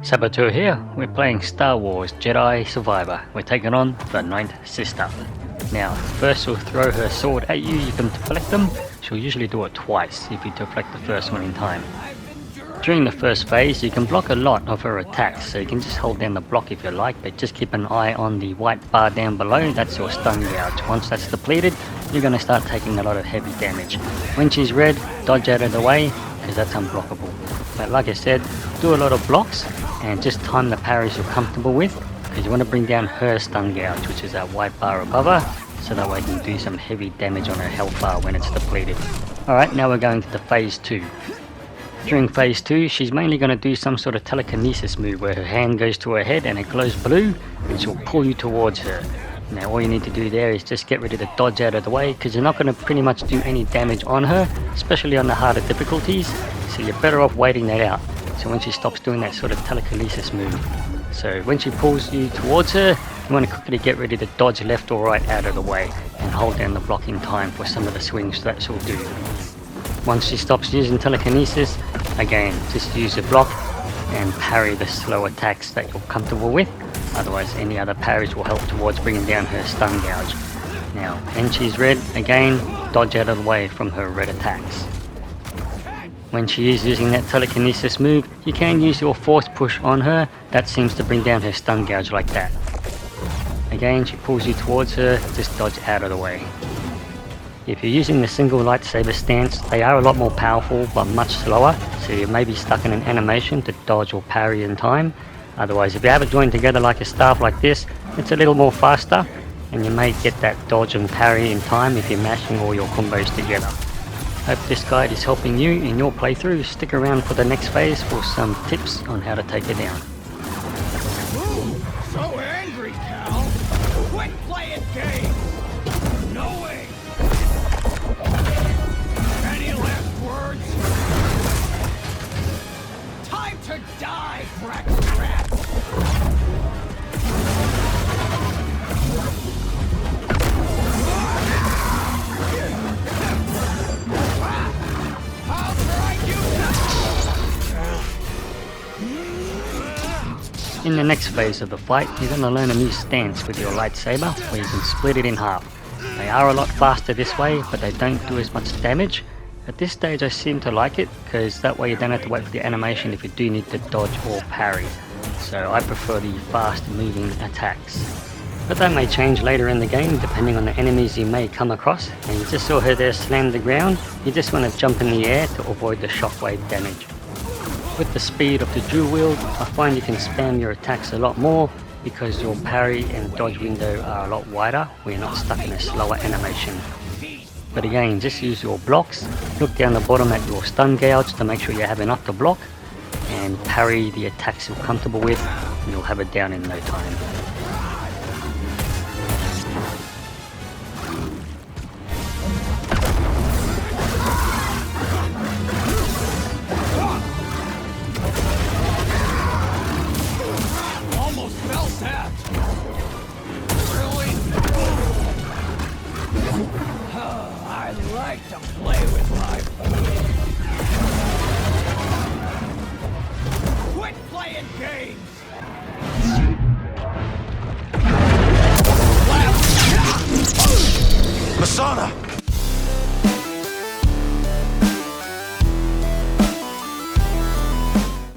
Saboteur here, we're playing Star Wars Jedi Survivor. We're taking on the Ninth Sister. Now, first she'll throw her sword at you, you can deflect them. She'll usually do it twice if you deflect the first one in time. During the first phase, you can block a lot of her attacks, so you can just hold down the block if you like, but just keep an eye on the white bar down below, that's your stun gouge. Once that's depleted, you're going to start taking a lot of heavy damage. When she's red, dodge out of the way, because that's unblockable. But like I said, do a lot of blocks, and just time the parries you're comfortable with, because you want to bring down her stun gouge, which is that white bar above her, so that way you can do some heavy damage on her health bar when it's depleted. Alright, now we're going to the phase 2. During phase 2, she's mainly going to do some sort of telekinesis move where her hand goes to her head and it glows blue, and she'll pull you towards her. Now all you need to do there is just get ready to dodge out of the way, because you're not going to pretty much do any damage on her, especially on the harder difficulties, so you're better off waiting that out. So when she stops doing that sort of telekinesis move. So when she pulls you towards her, you want to quickly get ready to dodge left or right out of the way and hold down the block in time for some of the swings that she'll do. Once she stops using telekinesis, again, just use your block and parry the slow attacks that you're comfortable with. Otherwise, any other parries will help towards bringing down her stun gouge. Now, when she's red, again, dodge out of the way from her red attacks. When she is using that telekinesis move, you can use your force push on her. That seems to bring down her stun gouge like that. Again, she pulls you towards her, just dodge out of the way. If you're using the single lightsaber stance, they are a lot more powerful but much slower, so you may be stuck in an animation to dodge or parry in time. Otherwise, if you have it joined together like a staff like this, it's a little more faster, and you may get that dodge and parry in time if you're mashing all your combos together. Hope this guide is helping you in your playthrough. Stick around for the next phase for some tips on how to take her down. Ooh, so angry, Cal! Quit playing games! No way! Any last words? Time to die, cracker rat! In the next phase of the fight, you're going to learn a new stance with your lightsaber, where you can split it in half. They are a lot faster this way, but they don't do as much damage. At this stage I seem to like it, because that way you don't have to wait for the animation if you do need to dodge or parry. So I prefer the fast moving attacks. But that may change later in the game, depending on the enemies you may come across. And you just saw her there slam the ground, you just want to jump in the air to avoid the shockwave damage. With the speed of the dual wield, I find you can spam your attacks a lot more, because your parry and dodge window are a lot wider, where you're not stuck in a slower animation. But again, just use your blocks, look down the bottom at your stun gouge to make sure you have enough to block, and parry the attacks you're comfortable with, and you'll have it down in no time. I like to play with my food. Quit playing games!